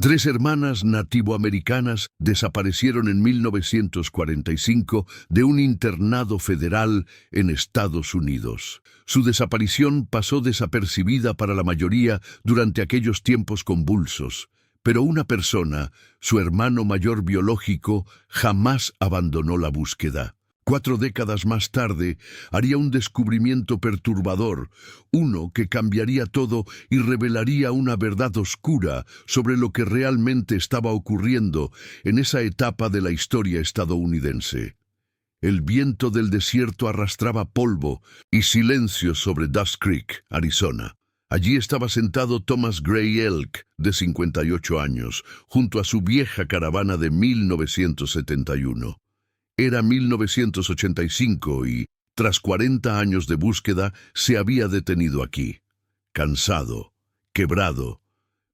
Tres hermanas nativoamericanas desaparecieron en 1945 de un internado federal en Estados Unidos. Su desaparición pasó desapercibida para la mayoría durante aquellos tiempos convulsos, pero una persona, su hermano mayor biológico, jamás abandonó la búsqueda. 4 décadas más tarde, haría un descubrimiento perturbador, uno que cambiaría todo y revelaría una verdad oscura sobre lo que realmente estaba ocurriendo en esa etapa de la historia estadounidense. El viento del desierto arrastraba polvo y silencio sobre Dust Creek, Arizona. Allí estaba sentado Thomas Gray Elk, de 58 años, junto a su vieja caravana de 1971. Era 1985 y, tras 40 años de búsqueda, se había detenido aquí, cansado, quebrado,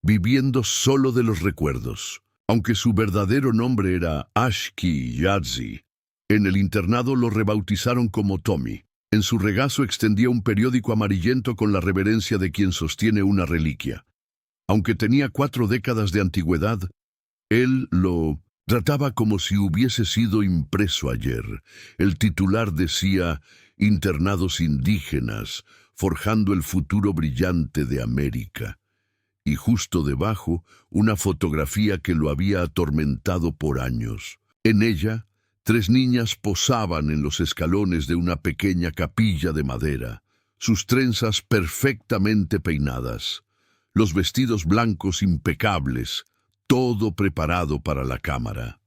viviendo solo de los recuerdos. Aunque su verdadero nombre era Ashki Yazzie, en el internado lo rebautizaron como Tommy. En su regazo extendía un periódico amarillento con la reverencia de quien sostiene una reliquia. Aunque tenía 4 décadas de antigüedad, él lo trataba como si hubiese sido impreso ayer. El titular decía: «Internados indígenas, forjando el futuro brillante de América». Y justo debajo, una fotografía que lo había atormentado por años. En ella, 3 niñas posaban en los escalones de una pequeña capilla de madera, sus trenzas perfectamente peinadas, los vestidos blancos impecables, todo preparado para la cámara.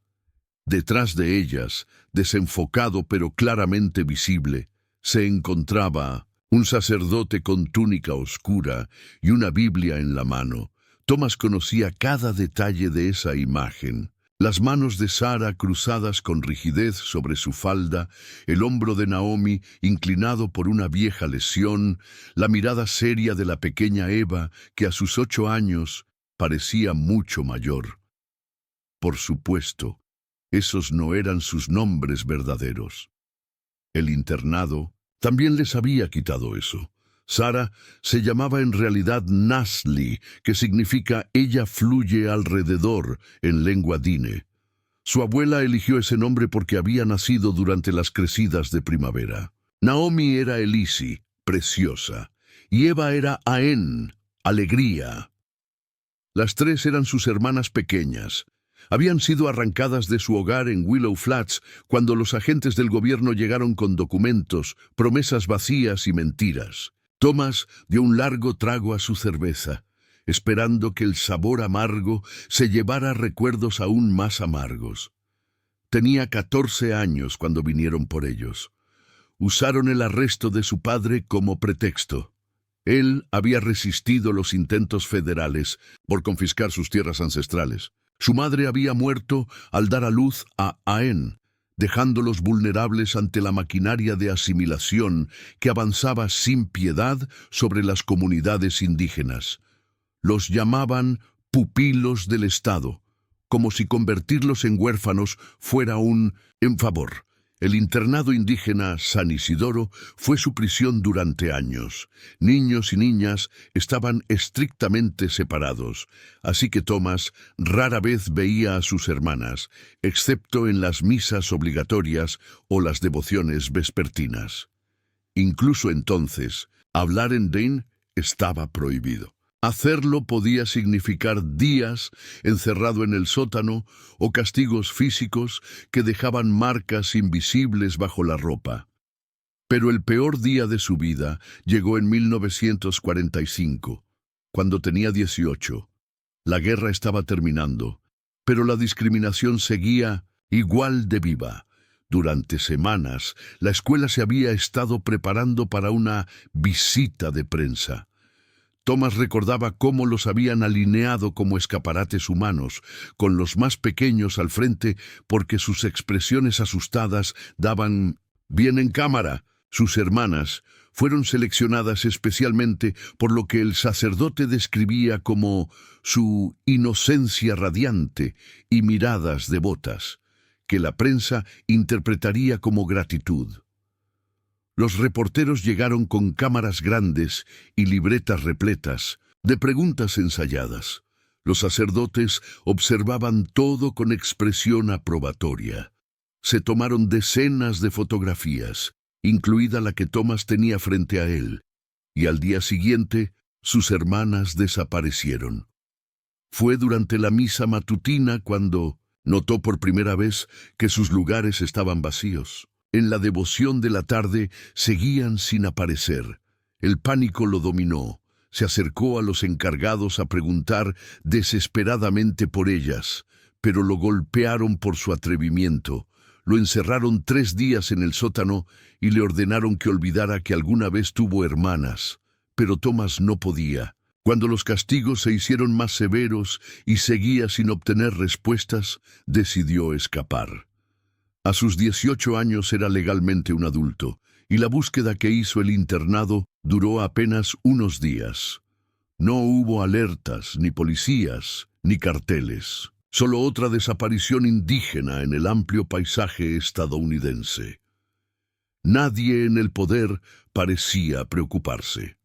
Detrás de ellas, desenfocado pero claramente visible, se encontraba un sacerdote con túnica oscura y una Biblia en la mano. Thomas conocía cada detalle de esa imagen. Las manos de Sara cruzadas con rigidez sobre su falda, el hombro de Naomi inclinado por una vieja lesión, la mirada seria de la pequeña Eva, que a sus 8 años parecía mucho mayor. Por supuesto, esos no eran sus nombres verdaderos. El internado también les había quitado eso. Sara se llamaba en realidad Nasli, que significa «ella fluye alrededor» en lengua dine. Su abuela eligió ese nombre porque había nacido durante las crecidas de primavera. Naomi era Elisi, preciosa, y Eva era Aen, alegría. Las 3 eran sus hermanas pequeñas. Habían sido arrancadas de su hogar en Willow Flats cuando los agentes del gobierno llegaron con documentos, promesas vacías y mentiras. Thomas dio un largo trago a su cerveza, esperando que el sabor amargo se llevara recuerdos aún más amargos. Tenía 14 años cuando vinieron por ellos. Usaron el arresto de su padre como pretexto. Él había resistido los intentos federales por confiscar sus tierras ancestrales. Su madre había muerto al dar a luz a Aen, dejándolos vulnerables ante la maquinaria de asimilación que avanzaba sin piedad sobre las comunidades indígenas. Los llamaban pupilos del Estado, como si convertirlos en huérfanos fuera un favor. El internado indígena San Isidoro fue su prisión durante años. Niños y niñas estaban estrictamente separados, así que Thomas rara vez veía a sus hermanas, excepto en las misas obligatorias o las devociones vespertinas. Incluso entonces, hablar en Dane estaba prohibido. Hacerlo podía significar días encerrado en el sótano o castigos físicos que dejaban marcas invisibles bajo la ropa. Pero el peor día de su vida llegó en 1945, cuando tenía 18. La guerra estaba terminando, pero la discriminación seguía igual de viva. Durante semanas, la escuela se había estado preparando para una visita de prensa. Thomas recordaba cómo los habían alineado como escaparates humanos, con los más pequeños al frente porque sus expresiones asustadas daban bien en cámara. Sus hermanas fueron seleccionadas especialmente por lo que el sacerdote describía como su inocencia radiante y miradas devotas, que la prensa interpretaría como gratitud. Los reporteros llegaron con cámaras grandes y libretas repletas de preguntas ensayadas. Los sacerdotes observaban todo con expresión aprobatoria. Se tomaron decenas de fotografías, incluida la que Thomas tenía frente a él, y al día siguiente sus hermanas desaparecieron. Fue durante la misa matutina cuando notó por primera vez que sus lugares estaban vacíos. En la devoción de la tarde seguían sin aparecer. El pánico lo dominó. Se acercó a los encargados a preguntar desesperadamente por ellas, pero lo golpearon por su atrevimiento. Lo encerraron 3 días en el sótano y le ordenaron que olvidara que alguna vez tuvo hermanas. Pero Thomas no podía. Cuando los castigos se hicieron más severos y seguía sin obtener respuestas, decidió escapar. A sus 18 años era legalmente un adulto, y la búsqueda que hizo el internado duró apenas unos días. No hubo alertas, ni policías, ni carteles. Solo otra desaparición indígena en el amplio paisaje estadounidense. Nadie en el poder parecía preocuparse.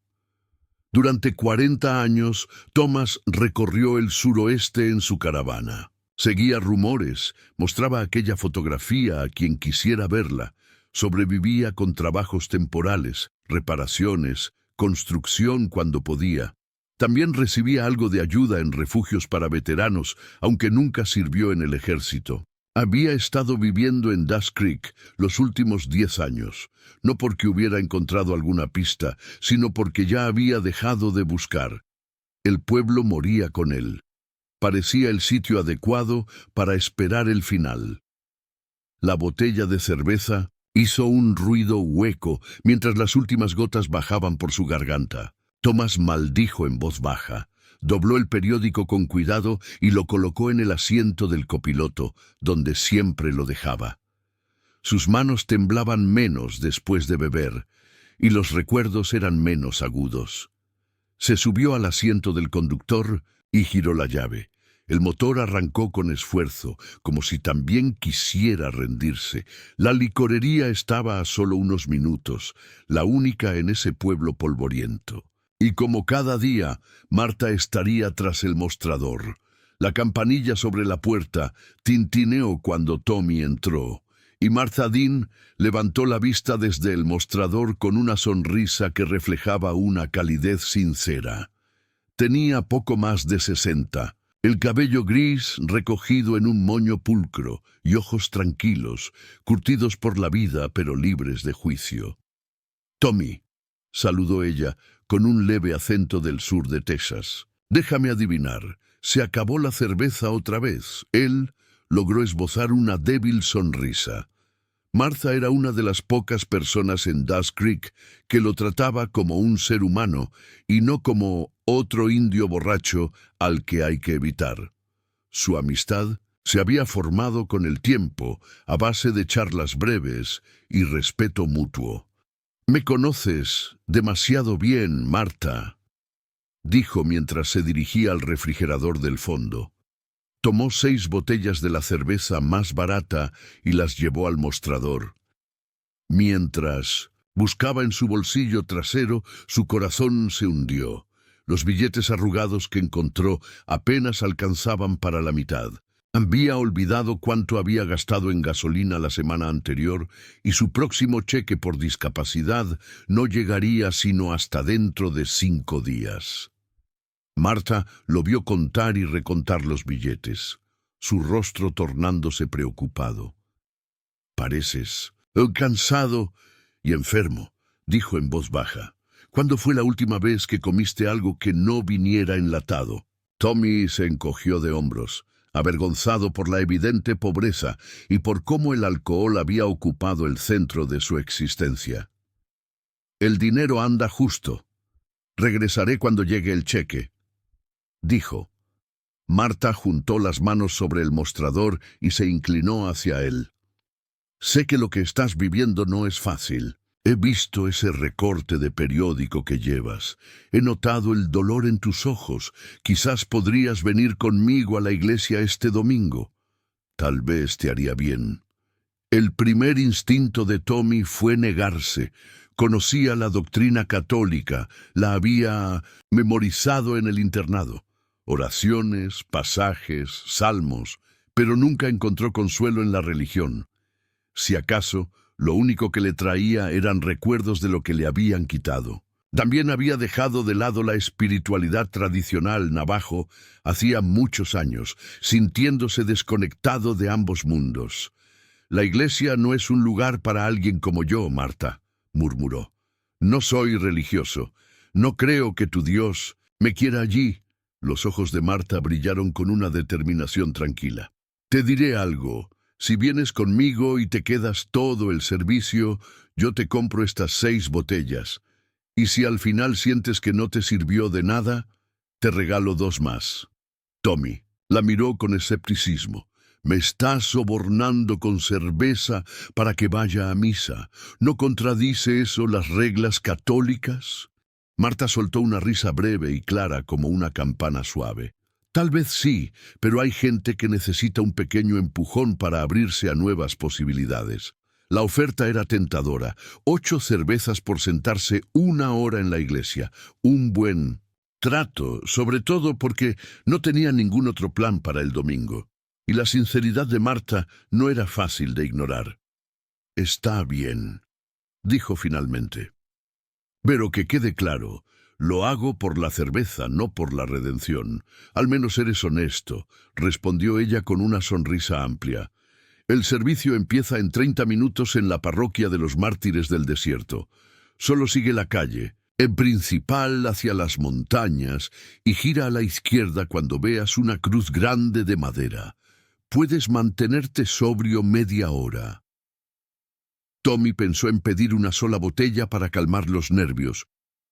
Durante 40 años, Thomas recorrió el suroeste en su caravana. Seguía rumores, mostraba aquella fotografía a quien quisiera verla, sobrevivía con trabajos temporales, reparaciones, construcción cuando podía. También recibía algo de ayuda en refugios para veteranos, aunque nunca sirvió en el ejército. Había estado viviendo en Dust Creek los últimos 10 años, no porque hubiera encontrado alguna pista, sino porque ya había dejado de buscar. El pueblo moría con él. Parecía el sitio adecuado para esperar el final. La botella de cerveza hizo un ruido hueco mientras las últimas gotas bajaban por su garganta. Thomas maldijo en voz baja. Dobló el periódico con cuidado y lo colocó en el asiento del copiloto, donde siempre lo dejaba. Sus manos temblaban menos después de beber, y los recuerdos eran menos agudos. Se subió al asiento del conductor y giró la llave. El motor arrancó con esfuerzo, como si también quisiera rendirse. La licorería estaba a solo unos minutos, la única en ese pueblo polvoriento. Y como cada día, Marta estaría tras el mostrador. La campanilla sobre la puerta tintineó cuando Tommy entró, y Martha Dean levantó la vista desde el mostrador con una sonrisa que reflejaba una calidez sincera. Tenía poco más de 60, el cabello gris recogido en un moño pulcro y ojos tranquilos, curtidos por la vida pero libres de juicio. «Tommy», saludó ella, con un leve acento del sur de Texas. «Déjame adivinar, se acabó la cerveza otra vez». Él logró esbozar una débil sonrisa. Martha era una de las pocas personas en Dust Creek que lo trataba como un ser humano y no como otro indio borracho al que hay que evitar. Su amistad se había formado con el tiempo a base de charlas breves y respeto mutuo. «Me conoces demasiado bien, Marta», dijo mientras se dirigía al refrigerador del fondo. Tomó 6 botellas de la cerveza más barata y las llevó al mostrador. Mientras buscaba en su bolsillo trasero, su corazón se hundió. Los billetes arrugados que encontró apenas alcanzaban para la mitad. Había olvidado cuánto había gastado en gasolina la semana anterior y su próximo cheque por discapacidad no llegaría sino hasta dentro de 5 días. Marta lo vio contar y recontar los billetes, su rostro tornándose preocupado. «Pareces cansado y enfermo», dijo en voz baja. «¿Cuándo fue la última vez que comiste algo que no viniera enlatado?» Tommy se encogió de hombros, avergonzado por la evidente pobreza y por cómo el alcohol había ocupado el centro de su existencia. «El dinero anda justo. Regresaré cuando llegue el cheque», dijo. Marta juntó las manos sobre el mostrador y se inclinó hacia él. «Sé que lo que estás viviendo no es fácil. He visto ese recorte de periódico que llevas. He notado el dolor en tus ojos. Quizás podrías venir conmigo a la iglesia este domingo. Tal vez te haría bien». El primer instinto de Tommy fue negarse. Conocía la doctrina católica, la había memorizado en el internado. oraciones, pasajes, salmos, pero nunca encontró consuelo en la religión. Si acaso, lo único que le traía eran recuerdos de lo que le habían quitado. También había dejado de lado la espiritualidad tradicional navajo hacía muchos años, sintiéndose desconectado de ambos mundos. «La iglesia no es un lugar para alguien como yo, Marta», murmuró. «No soy religioso. No creo que tu Dios me quiera allí». Los ojos de Marta brillaron con una determinación tranquila. «Te diré algo. Si vienes conmigo y te quedas todo el servicio, yo te compro estas 6 botellas. Y si al final sientes que no te sirvió de nada, te regalo 2 más». Tommy la miró con escepticismo. «¿Me estás sobornando con cerveza para que vaya a misa? ¿No contradice eso las reglas católicas?» Marta soltó una risa breve y clara como una campana suave. «Tal vez sí, pero hay gente que necesita un pequeño empujón para abrirse a nuevas posibilidades». La oferta era tentadora. 8 cervezas por sentarse 1 hora en la iglesia. Un buen trato, sobre todo porque no tenía ningún otro plan para el domingo. Y la sinceridad de Marta no era fácil de ignorar. «Está bien», dijo finalmente. «Pero que quede claro, lo hago por la cerveza, no por la redención. Al menos eres honesto», respondió ella con una sonrisa amplia. «El servicio empieza en 30 minutos en la parroquia de los Mártires del Desierto. Solo sigue la calle, en principal hacia las montañas, y gira a la izquierda cuando veas una cruz grande de madera. Puedes mantenerte sobrio media hora». Tommy pensó en pedir una sola botella para calmar los nervios,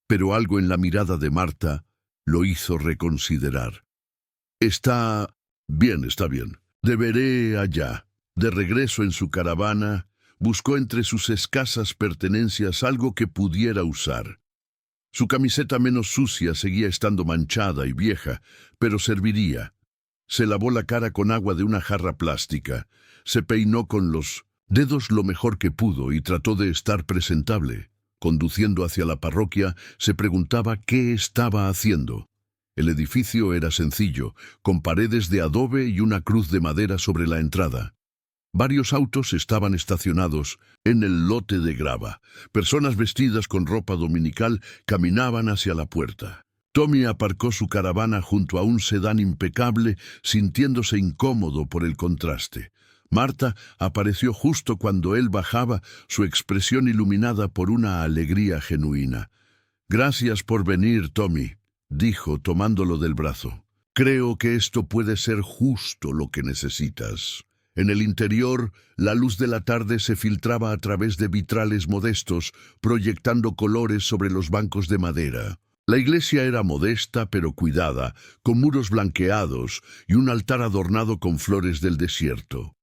pero algo en la mirada de Marta lo hizo reconsiderar. «Está bien, está bien. Deberé allá». De regreso en su caravana, buscó entre sus escasas pertenencias algo que pudiera usar. Su camiseta menos sucia seguía estando manchada y vieja, pero serviría. Se lavó la cara con agua de una jarra plástica, se peinó con los dedos lo mejor que pudo y trató de estar presentable. Conduciendo hacia la parroquia, se preguntaba qué estaba haciendo. El edificio era sencillo, con paredes de adobe y una cruz de madera sobre la entrada. Varios autos estaban estacionados en el lote de grava. Personas vestidas con ropa dominical caminaban hacia la puerta. Tommy aparcó su caravana junto a un sedán impecable, sintiéndose incómodo por el contraste. Marta apareció justo cuando él bajaba, su expresión iluminada por una alegría genuina. «Gracias por venir, Tommy», dijo tomándolo del brazo. «Creo que esto puede ser justo lo que necesitas». En el interior, la luz de la tarde se filtraba a través de vitrales modestos, proyectando colores sobre los bancos de madera. La iglesia era modesta pero cuidada, con muros blanqueados y un altar adornado con flores del desierto.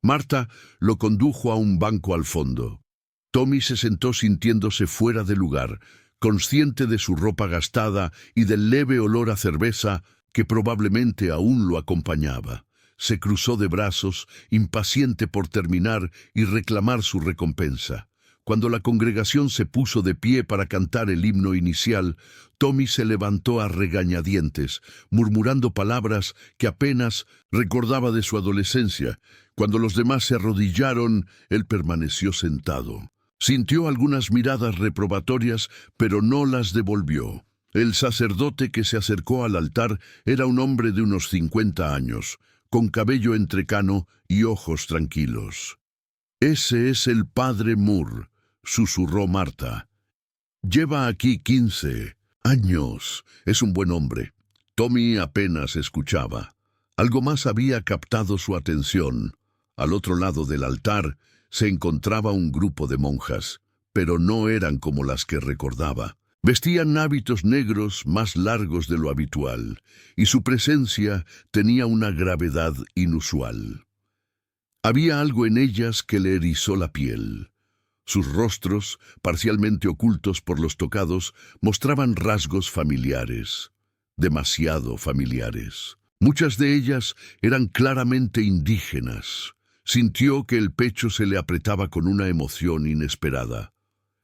Marta lo condujo a un banco al fondo. Tommy se sentó sintiéndose fuera de lugar, consciente de su ropa gastada y del leve olor a cerveza que probablemente aún lo acompañaba. Se cruzó de brazos, impaciente por terminar y reclamar su recompensa. Cuando la congregación se puso de pie para cantar el himno inicial, Tommy se levantó a regañadientes, murmurando palabras que apenas recordaba de su adolescencia. Cuando los demás se arrodillaron, él permaneció sentado. Sintió algunas miradas reprobatorias, pero no las devolvió. El sacerdote que se acercó al altar era un hombre de unos 50 años, con cabello entrecano y ojos tranquilos. «Ese es el padre Moore», susurró Marta. «Lleva aquí 15 años. Es un buen hombre». Tommy apenas escuchaba. Algo más había captado su atención. Al otro lado del altar se encontraba un grupo de monjas, pero no eran como las que recordaba. Vestían hábitos negros más largos de lo habitual, y su presencia tenía una gravedad inusual. Había algo en ellas que le erizó la piel. Sus rostros, parcialmente ocultos por los tocados, mostraban rasgos familiares, demasiado familiares. Muchas de ellas eran claramente indígenas. Sintió que el pecho se le apretaba con una emoción inesperada.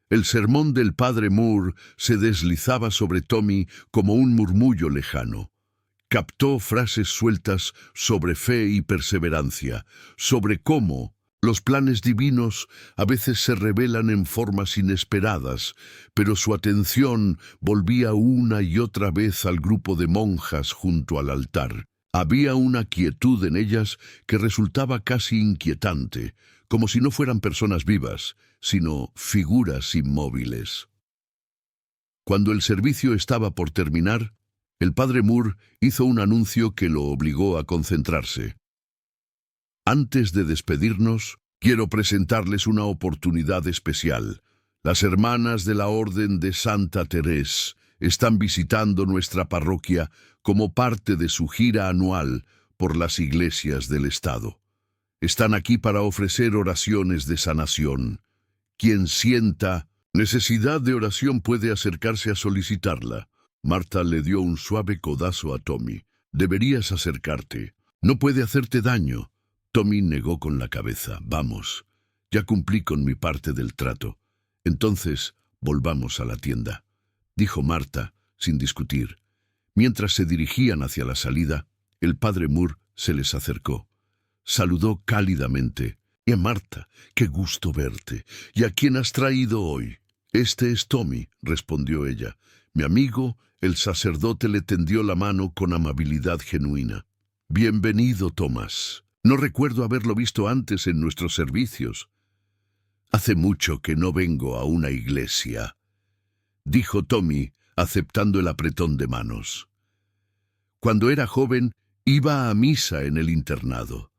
El sermón del padre Moore se deslizaba sobre Tommy como un murmullo lejano. Captó frases sueltas sobre fe y perseverancia, sobre cómo los planes divinos a veces se revelan en formas inesperadas, pero su atención volvía una y otra vez al grupo de monjas junto al altar. Había una quietud en ellas que resultaba casi inquietante, como si no fueran personas vivas, sino figuras inmóviles. Cuando el servicio estaba por terminar, el padre Moore hizo un anuncio que lo obligó a concentrarse. Antes de despedirnos, quiero presentarles una oportunidad especial. Las hermanas de la Orden de Santa Teresa están visitando nuestra parroquia como parte de su gira anual por las iglesias del estado. Están aquí para ofrecer oraciones de sanación. Quien sienta necesidad de oración puede acercarse a solicitarla. Marta le dio un suave codazo a Tommy. Deberías acercarte. No puede hacerte daño. Tommy negó con la cabeza. Vamos, ya cumplí con mi parte del trato. Entonces, volvamos a la tienda, dijo Marta, sin discutir. Mientras se dirigían hacia la salida, el padre Moore se les acercó. Saludó cálidamente. «Y Marta, qué gusto verte. ¿Y a quién has traído hoy?» «Este es Tommy», respondió ella. Mi amigo, el sacerdote, le tendió la mano con amabilidad genuina. «Bienvenido, Tomás. No recuerdo haberlo visto antes en nuestros servicios». «Hace mucho que no vengo a una iglesia», dijo Tommy, aceptando el apretón de manos. «Cuando era joven, iba a misa en el internado.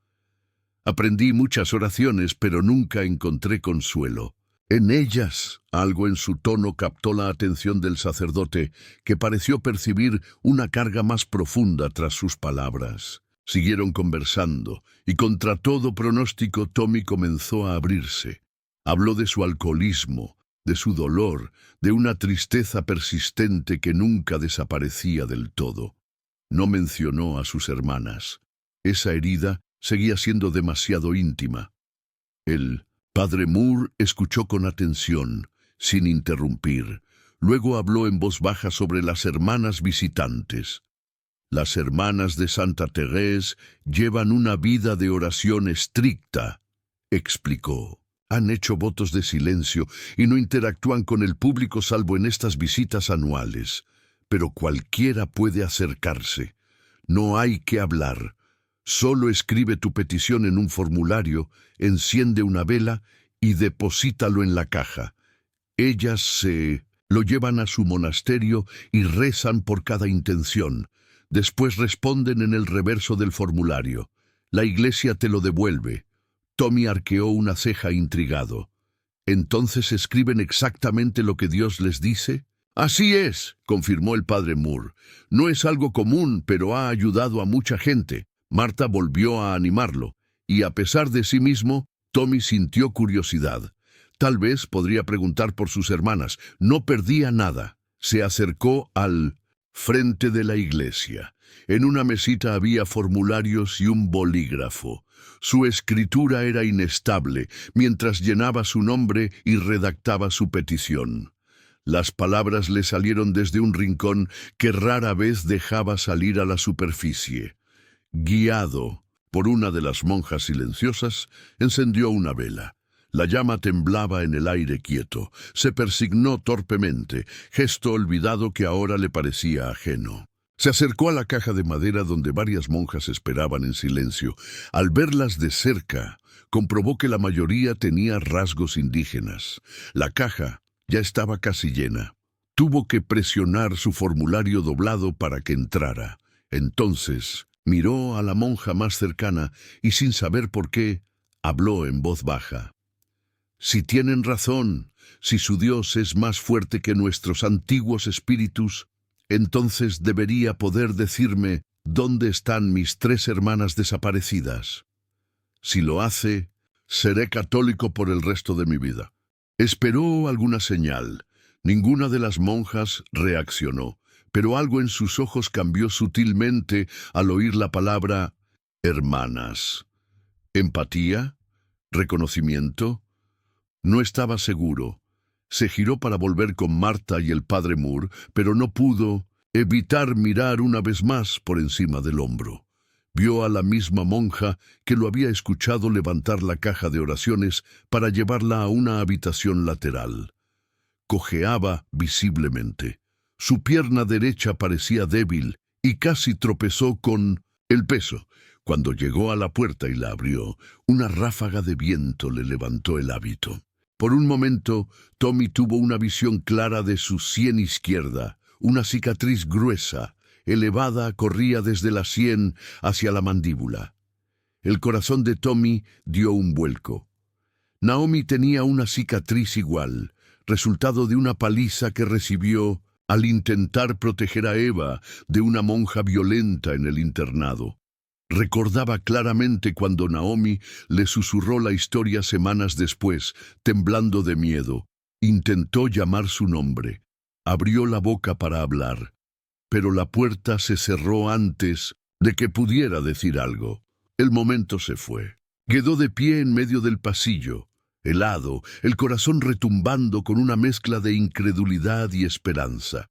Aprendí muchas oraciones, pero nunca encontré consuelo. En ellas, algo en su tono captó la atención del sacerdote, que pareció percibir una carga más profunda tras sus palabras. Siguieron conversando, y contra todo pronóstico Tommy comenzó a abrirse. Habló de su alcoholismo, de su dolor, de una tristeza persistente que nunca desaparecía del todo. No mencionó a sus hermanas. Esa herida seguía siendo demasiado íntima. El padre Moore escuchó con atención, sin interrumpir. Luego habló en voz baja sobre las hermanas visitantes. Las hermanas de Santa Teresa llevan una vida de oración estricta, explicó. Han hecho votos de silencio y no interactúan con el público salvo en estas visitas anuales. Pero cualquiera puede acercarse. No hay que hablar. Solo escribe tu petición en un formulario, enciende una vela y deposítalo en la caja. Ellas lo llevan a su monasterio y rezan por cada intención. Después responden en el reverso del formulario. La iglesia te lo devuelve. Tommy arqueó una ceja intrigado. ¿Entonces escriben exactamente lo que Dios les dice? Así es, confirmó el padre Moore. No es algo común, pero ha ayudado a mucha gente. Marta volvió a animarlo, y a pesar de sí mismo, Tommy sintió curiosidad. Tal vez podría preguntar por sus hermanas. No perdía nada. Se acercó al frente de la iglesia. En una mesita había formularios y un bolígrafo. Su escritura era inestable, mientras llenaba su nombre y redactaba su petición. Las palabras le salieron desde un rincón que rara vez dejaba salir a la superficie. Guiado por una de las monjas silenciosas, encendió una vela. La llama temblaba en el aire quieto. Se persignó torpemente, gesto olvidado que ahora le parecía ajeno. Se acercó a la caja de madera donde varias monjas esperaban en silencio. Al verlas de cerca, comprobó que la mayoría tenía rasgos indígenas. La caja ya estaba casi llena. Tuvo que presionar su formulario doblado para que entrara. Entonces miró a la monja más cercana y, sin saber por qué, habló en voz baja. Si tienen razón, si su Dios es más fuerte que nuestros antiguos espíritus, entonces debería poder decirme dónde están mis 3 hermanas desaparecidas. Si lo hace, seré católico por el resto de mi vida. Esperó alguna señal. Ninguna de las monjas reaccionó, pero algo en sus ojos cambió sutilmente al oír la palabra hermanas. ¿Empatía? ¿Reconocimiento? No estaba seguro. Se giró para volver con Marta y el padre Moore, pero no pudo. evitar mirar una vez más por encima del hombro. Vio a la misma monja que lo había escuchado levantar la caja de oraciones para llevarla a una habitación lateral. Cojeaba visiblemente. Su pierna derecha parecía débil y casi tropezó con el peso. Cuando llegó a la puerta y la abrió, una ráfaga de viento le levantó el hábito. Por un momento, Tommy tuvo una visión clara de su sien izquierda. Una cicatriz gruesa, elevada, corría desde la sien hacia la mandíbula. El corazón de Tommy dio un vuelco. Naomi tenía una cicatriz igual, resultado de una paliza que recibió al intentar proteger a Eva de una monja violenta en el internado. Recordaba claramente cuando Naomi le susurró la historia semanas después, temblando de miedo. Intentó llamar su nombre. Abrió la boca para hablar, pero la puerta se cerró antes de que pudiera decir algo. El momento se fue. Quedó de pie en medio del pasillo, helado, el corazón retumbando con una mezcla de incredulidad y esperanza.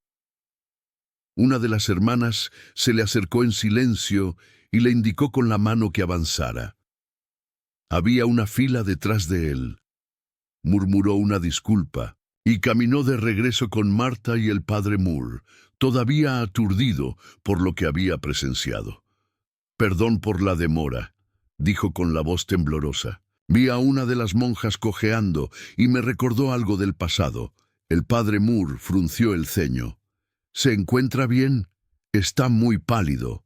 Una de las hermanas se le acercó en silencio y le indicó con la mano que avanzara. Había una fila detrás de él. Murmuró una disculpa y caminó de regreso con Marta y el padre Moore, todavía aturdido por lo que había presenciado. «Perdón por la demora», dijo con la voz temblorosa. «Vi a una de las monjas cojeando y me recordó algo del pasado». El padre Moore frunció el ceño. «¿Se encuentra bien? Está muy pálido».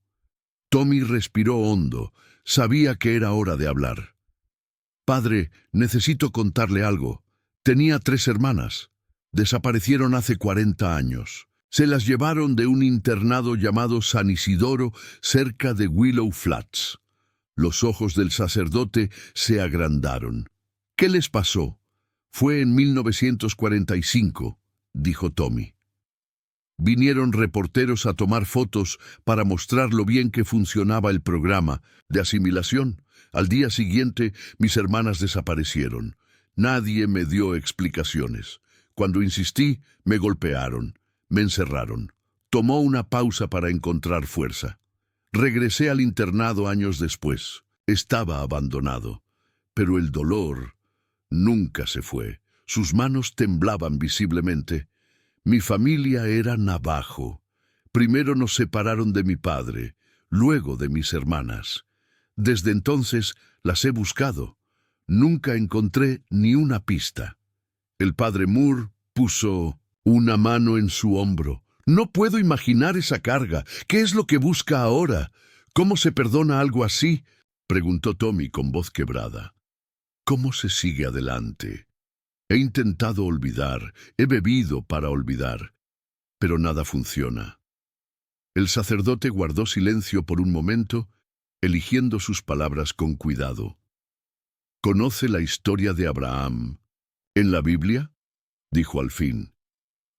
Tommy respiró hondo. Sabía que era hora de hablar. «Padre, necesito contarle algo. Tenía 3 hermanas. Desaparecieron hace 40 años. Se las llevaron de un internado llamado San Isidoro, cerca de Willow Flats». Los ojos del sacerdote se agrandaron. «¿Qué les pasó?» «Fue en 1945», dijo Tommy. Vinieron reporteros a tomar fotos para mostrar lo bien que funcionaba el programa de asimilación. Al día siguiente, mis hermanas desaparecieron. Nadie me dio explicaciones. Cuando insistí, me golpearon, me encerraron. Tomó una pausa para encontrar fuerza. Regresé al internado años después. Estaba abandonado. Pero el dolor nunca se fue. Sus manos temblaban visiblemente. Mi familia era Navajo. Primero nos separaron de mi padre, luego de mis hermanas. Desde entonces las he buscado. Nunca encontré ni una pista. El padre Moore puso una mano en su hombro. «No puedo imaginar esa carga. ¿Qué es lo que busca ahora? ¿Cómo se perdona algo así?», preguntó Tommy con voz quebrada. «¿Cómo se sigue adelante? He intentado olvidar, he bebido para olvidar, pero nada funciona». El sacerdote guardó silencio por un momento, eligiendo sus palabras con cuidado. «¿Conoce la historia de Abraham en la Biblia?», dijo al fin.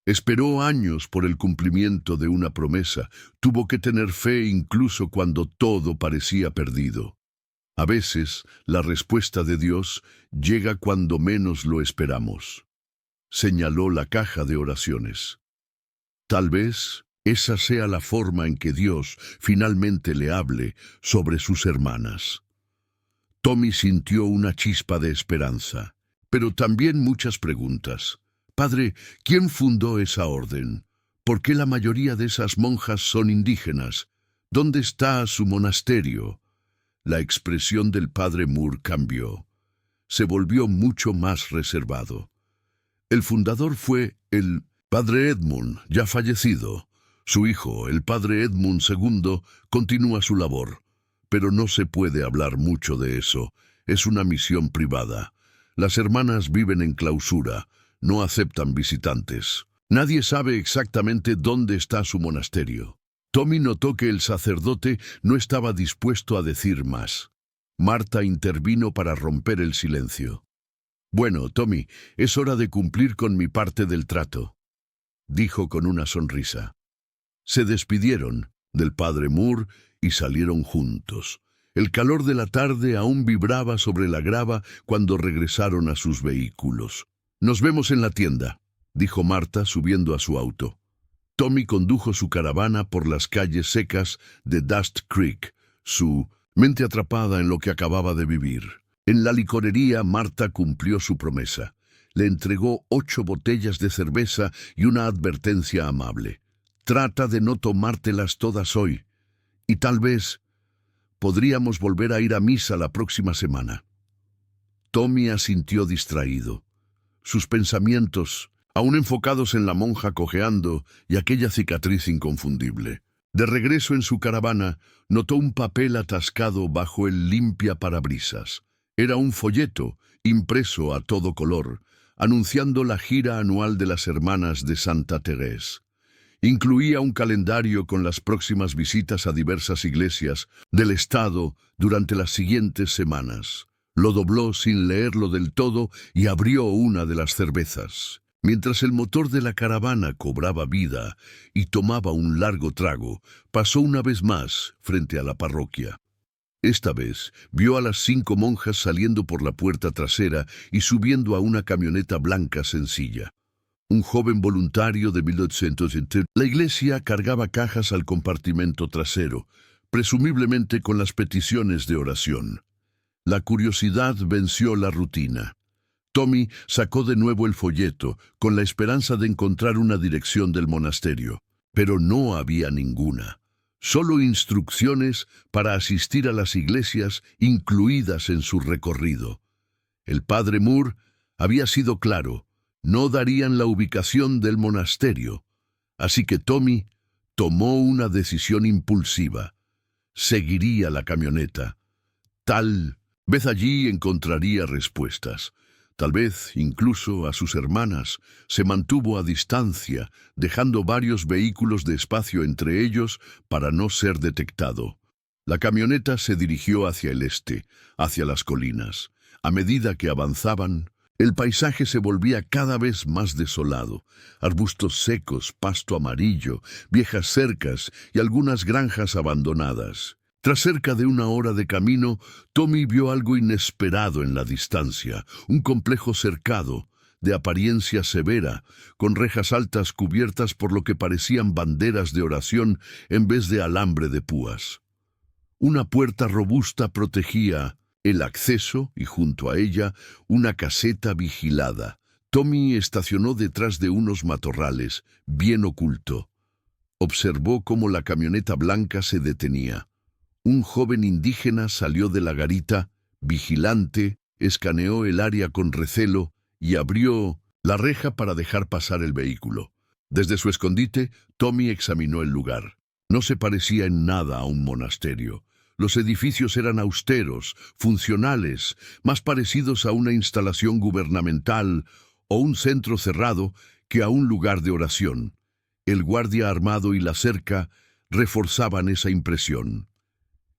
«Esperó años por el cumplimiento de una promesa. Tuvo que tener fe incluso cuando todo parecía perdido. A veces, la respuesta de Dios llega cuando menos lo esperamos». Señaló la caja de oraciones. Tal vez esa sea la forma en que Dios finalmente le hable sobre sus hermanas. Tommy sintió una chispa de esperanza, pero también muchas preguntas. «Padre, ¿quién fundó esa orden? ¿Por qué la mayoría de esas monjas son indígenas? ¿Dónde está su monasterio?». La expresión del padre Moore cambió. Se volvió mucho más reservado. «El fundador fue el padre Edmund, ya fallecido. Su hijo, el padre Edmund II, continúa su labor. Pero no se puede hablar mucho de eso. Es una misión privada. Las hermanas viven en clausura. No aceptan visitantes. Nadie sabe exactamente dónde está su monasterio». Tommy notó que el sacerdote no estaba dispuesto a decir más. Marta intervino para romper el silencio. «Bueno, Tommy, es hora de cumplir con mi parte del trato», dijo con una sonrisa. Se despidieron del padre Moore y salieron juntos. El calor de la tarde aún vibraba sobre la grava cuando regresaron a sus vehículos. «Nos vemos en la tienda», dijo Marta subiendo a su auto. Tommy condujo su caravana por las calles secas de Dust Creek, su mente atrapada en lo que acababa de vivir. En la licorería, Marta cumplió su promesa. Le entregó 8 botellas de cerveza y una advertencia amable. Trata de no tomártelas todas hoy, y tal vez podríamos volver a ir a misa la próxima semana. Tommy asintió distraído. Sus pensamientos, aún enfocados en la monja cojeando y aquella cicatriz inconfundible. De regreso en su caravana, notó un papel atascado bajo el limpia parabrisas. Era un folleto, impreso a todo color, anunciando la gira anual de las Hermanas de Santa Teresa. Incluía un calendario con las próximas visitas a diversas iglesias del estado durante las siguientes semanas. Lo dobló sin leerlo del todo y abrió una de las cervezas. Mientras el motor de la caravana cobraba vida y tomaba un largo trago, pasó una vez más frente a la parroquia. Esta vez vio a las 5 monjas saliendo por la puerta trasera y subiendo a una camioneta blanca sencilla. Un joven voluntario de 1800. La iglesia cargaba cajas al compartimento trasero, presumiblemente con las peticiones de oración. La curiosidad venció la rutina. Tommy sacó de nuevo el folleto, con la esperanza de encontrar una dirección del monasterio, pero no había ninguna. Solo instrucciones para asistir a las iglesias incluidas en su recorrido. El padre Moore había sido claro: no darían la ubicación del monasterio, así que Tommy tomó una decisión impulsiva. Seguiría la camioneta. Tal vez allí encontraría respuestas. Tal vez, incluso a sus hermanas, se mantuvo a distancia, dejando varios vehículos de espacio entre ellos para no ser detectado. La camioneta se dirigió hacia el este, hacia las colinas. A medida que avanzaban, el paisaje se volvía cada vez más desolado. Arbustos secos, pasto amarillo, viejas cercas y algunas granjas abandonadas. Tras cerca de 1 hora de camino, Tommy vio algo inesperado en la distancia, un complejo cercado, de apariencia severa, con rejas altas cubiertas por lo que parecían banderas de oración en vez de alambre de púas. Una puerta robusta protegía el acceso y junto a ella una caseta vigilada. Tommy estacionó detrás de unos matorrales, bien oculto. Observó cómo la camioneta blanca se detenía. Un joven indígena salió de la garita, vigilante, escaneó el área con recelo y abrió la reja para dejar pasar el vehículo. Desde su escondite, Tommy examinó el lugar. No se parecía en nada a un monasterio. Los edificios eran austeros, funcionales, más parecidos a una instalación gubernamental o un centro cerrado que a un lugar de oración. El guardia armado y la cerca reforzaban esa impresión.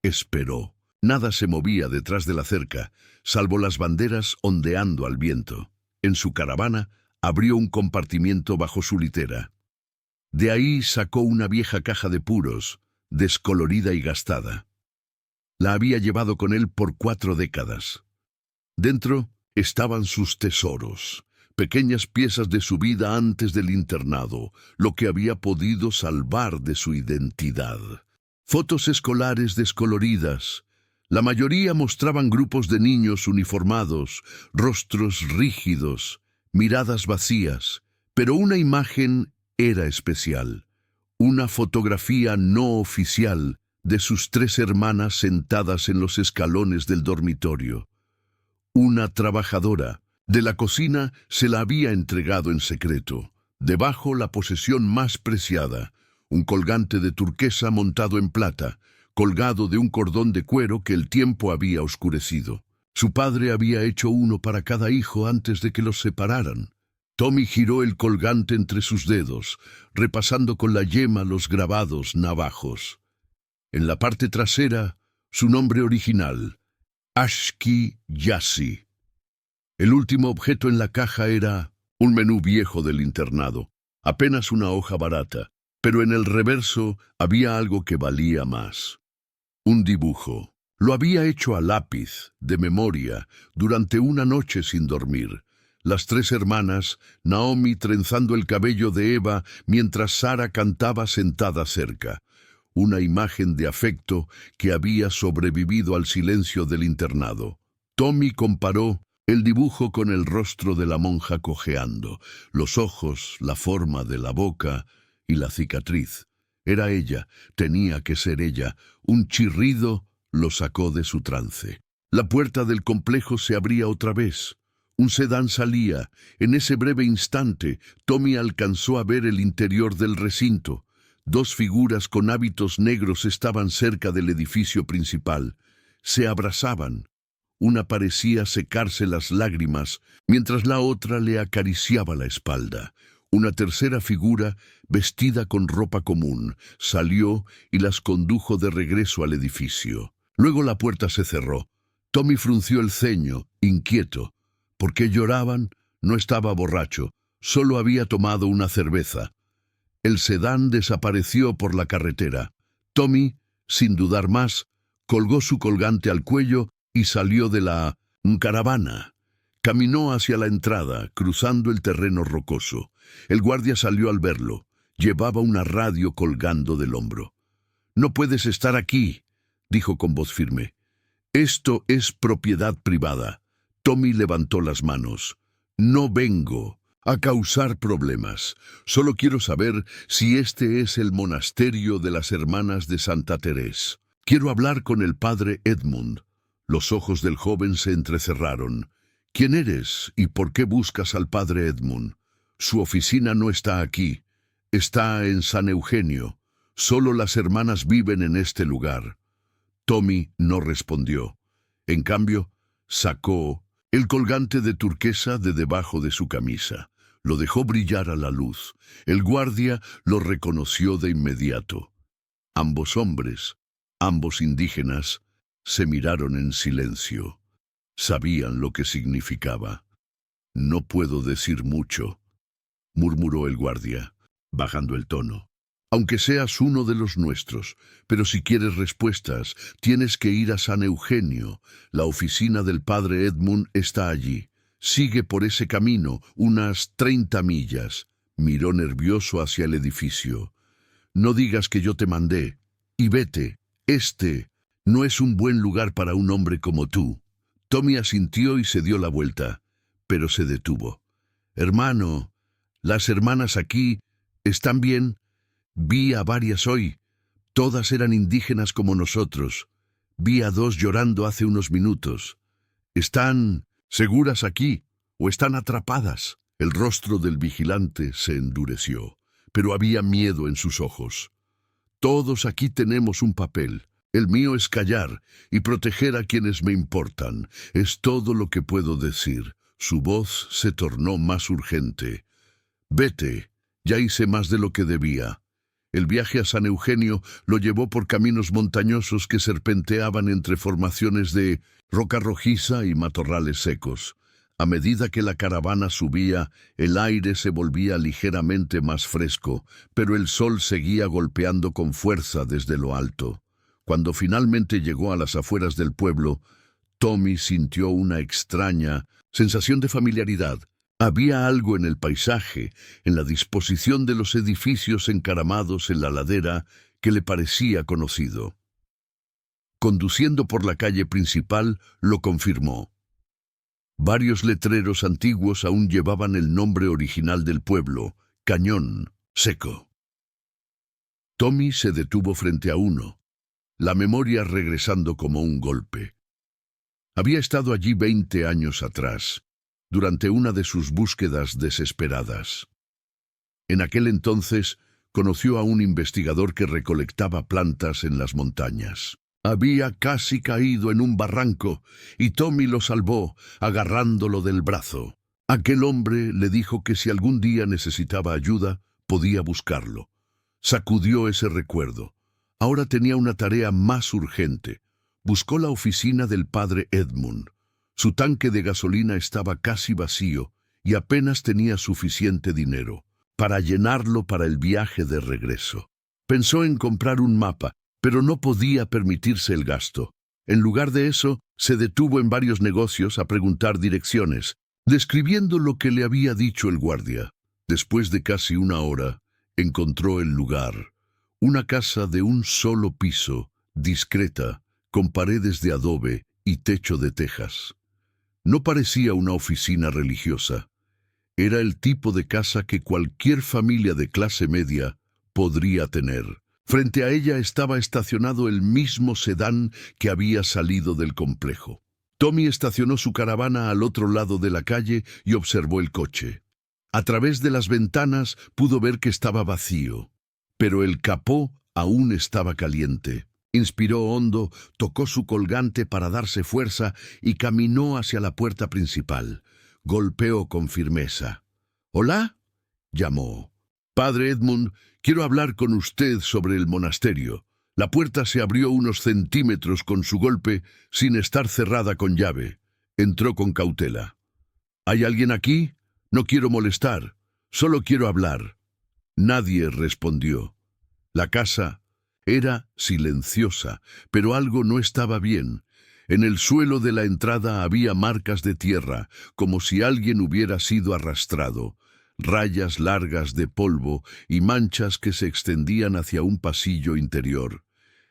Esperó. Nada se movía detrás de la cerca, salvo las banderas ondeando al viento. En su caravana abrió un compartimiento bajo su litera. De ahí sacó una vieja caja de puros, descolorida y gastada. La había llevado con él por 4 décadas. Dentro estaban sus tesoros, pequeñas piezas de su vida antes del internado, lo que había podido salvar de su identidad. Fotos escolares descoloridas. La mayoría mostraban grupos de niños uniformados, rostros rígidos, miradas vacías. Pero una imagen era especial. Una fotografía no oficial de sus 3 hermanas sentadas en los escalones del dormitorio. Una trabajadora de la cocina se la había entregado en secreto. Debajo la posesión más preciada, un colgante de turquesa montado en plata, colgado de un cordón de cuero que el tiempo había oscurecido. Su padre había hecho uno para cada hijo antes de que los separaran. Tommy giró el colgante entre sus dedos, repasando con la yema los grabados navajos. En la parte trasera, su nombre original, Ashki Yassi. El último objeto en la caja era un menú viejo del internado, apenas una hoja barata, pero en el reverso había algo que valía más. Un dibujo. Lo había hecho a lápiz, de memoria, durante una noche sin dormir. Las tres hermanas, Naomi trenzando el cabello de Eva mientras Sara cantaba sentada cerca. Una imagen de afecto que había sobrevivido al silencio del internado. Tommy comparó el dibujo con el rostro de la monja cojeando, los ojos, la forma de la boca y la cicatriz. Era ella, tenía que ser ella. Un chirrido lo sacó de su trance. La puerta del complejo se abría otra vez. Un sedán salía. En ese breve instante, Tommy alcanzó a ver el interior del recinto. Dos figuras con hábitos negros estaban cerca del edificio principal. Se abrazaban. Una parecía secarse las lágrimas, mientras la otra le acariciaba la espalda. Una tercera figura, vestida con ropa común, salió y las condujo de regreso al edificio. Luego la puerta se cerró. Tommy frunció el ceño, inquieto. ¿Por qué lloraban? No estaba borracho, solo había tomado una cerveza. El sedán desapareció por la carretera. Tommy, sin dudar más, colgó su colgante al cuello y salió de la caravana. Caminó hacia la entrada, cruzando el terreno rocoso. El guardia salió al verlo. Llevaba una radio colgando del hombro. «No puedes estar aquí», dijo con voz firme. «Esto es propiedad privada». Tommy levantó las manos. «No vengo a causar problemas. Solo quiero saber si este es el monasterio de las hermanas de Santa Teresa. Quiero hablar con el padre Edmund». Los ojos del joven se entrecerraron. «¿Quién eres y por qué buscas al padre Edmund? Su oficina no está aquí. Está en San Eugenio. Solo las hermanas viven en este lugar». Tommy no respondió. En cambio, sacó el colgante de turquesa de debajo de su camisa. Lo dejó brillar a la luz. El guardia lo reconoció de inmediato. Ambos hombres, ambos indígenas, se miraron en silencio. Sabían lo que significaba. «No puedo decir mucho», murmuró el guardia, bajando el tono. «Aunque seas uno de los nuestros, pero si quieres respuestas, tienes que ir a San Eugenio. La oficina del padre Edmund está allí. Sigue por ese camino, unas 30 millas». Miró nervioso hacia el edificio. «No digas que yo te mandé. Y vete. Este no es un buen lugar para un hombre como tú». Tommy asintió y se dio la vuelta, pero se detuvo. «Hermano, las hermanas aquí están bien. Vi a varias hoy. Todas eran indígenas como nosotros. Vi a 2 llorando hace unos minutos. ¿Están seguras aquí o están atrapadas?» El rostro del vigilante se endureció, pero había miedo en sus ojos. «Todos aquí tenemos un papel. El mío es callar y proteger a quienes me importan. Es todo lo que puedo decir». Su voz se tornó más urgente. «Vete, ya hice más de lo que debía». El viaje a San Eugenio lo llevó por caminos montañosos que serpenteaban entre formaciones de roca rojiza y matorrales secos. A medida que la caravana subía, el aire se volvía ligeramente más fresco, pero el sol seguía golpeando con fuerza desde lo alto. Cuando finalmente llegó a las afueras del pueblo, Tommy sintió una extraña sensación de familiaridad. Había algo en el paisaje, en la disposición de los edificios encaramados en la ladera, que le parecía conocido. Conduciendo por la calle principal, lo confirmó. Varios letreros antiguos aún llevaban el nombre original del pueblo, Cañón Seco. Tommy se detuvo frente a uno, la memoria regresando como un golpe. Había estado allí 20 años atrás, durante una de sus búsquedas desesperadas. En aquel entonces conoció a un investigador que recolectaba plantas en las montañas. Había casi caído en un barranco y Tommy lo salvó, agarrándolo del brazo. Aquel hombre le dijo que si algún día necesitaba ayuda, podía buscarlo. Sacudió ese recuerdo. Ahora tenía una tarea más urgente. Buscó la oficina del padre Edmund. Su tanque de gasolina estaba casi vacío y apenas tenía suficiente dinero para llenarlo para el viaje de regreso. Pensó en comprar un mapa, pero no podía permitirse el gasto. En lugar de eso, se detuvo en varios negocios a preguntar direcciones. describiendo lo que le había dicho el guardia. Después de casi una hora, encontró el lugar. Una casa de un solo piso, discreta, con paredes de adobe y techo de tejas. No parecía una oficina religiosa. Era el tipo de casa que cualquier familia de clase media podría tener. Frente a ella estaba estacionado el mismo sedán que había salido del complejo. Tommy estacionó su caravana al otro lado de la calle y observó el coche. A través de las ventanas pudo ver que estaba vacío, pero el capó aún estaba caliente. Inspiró hondo, tocó su colgante para darse fuerza y caminó hacia la puerta principal. Golpeó con firmeza. «¿Hola?», llamó. «Padre Edmund, quiero hablar con usted sobre el monasterio». La puerta se abrió unos centímetros con su golpe, sin estar cerrada con llave. Entró con cautela. «¿Hay alguien aquí? No quiero molestar. Solo quiero hablar». Nadie respondió. La casa era silenciosa, pero algo no estaba bien. En el suelo de la entrada había marcas de tierra, como si alguien hubiera sido arrastrado, rayas largas de polvo y manchas que se extendían hacia un pasillo interior.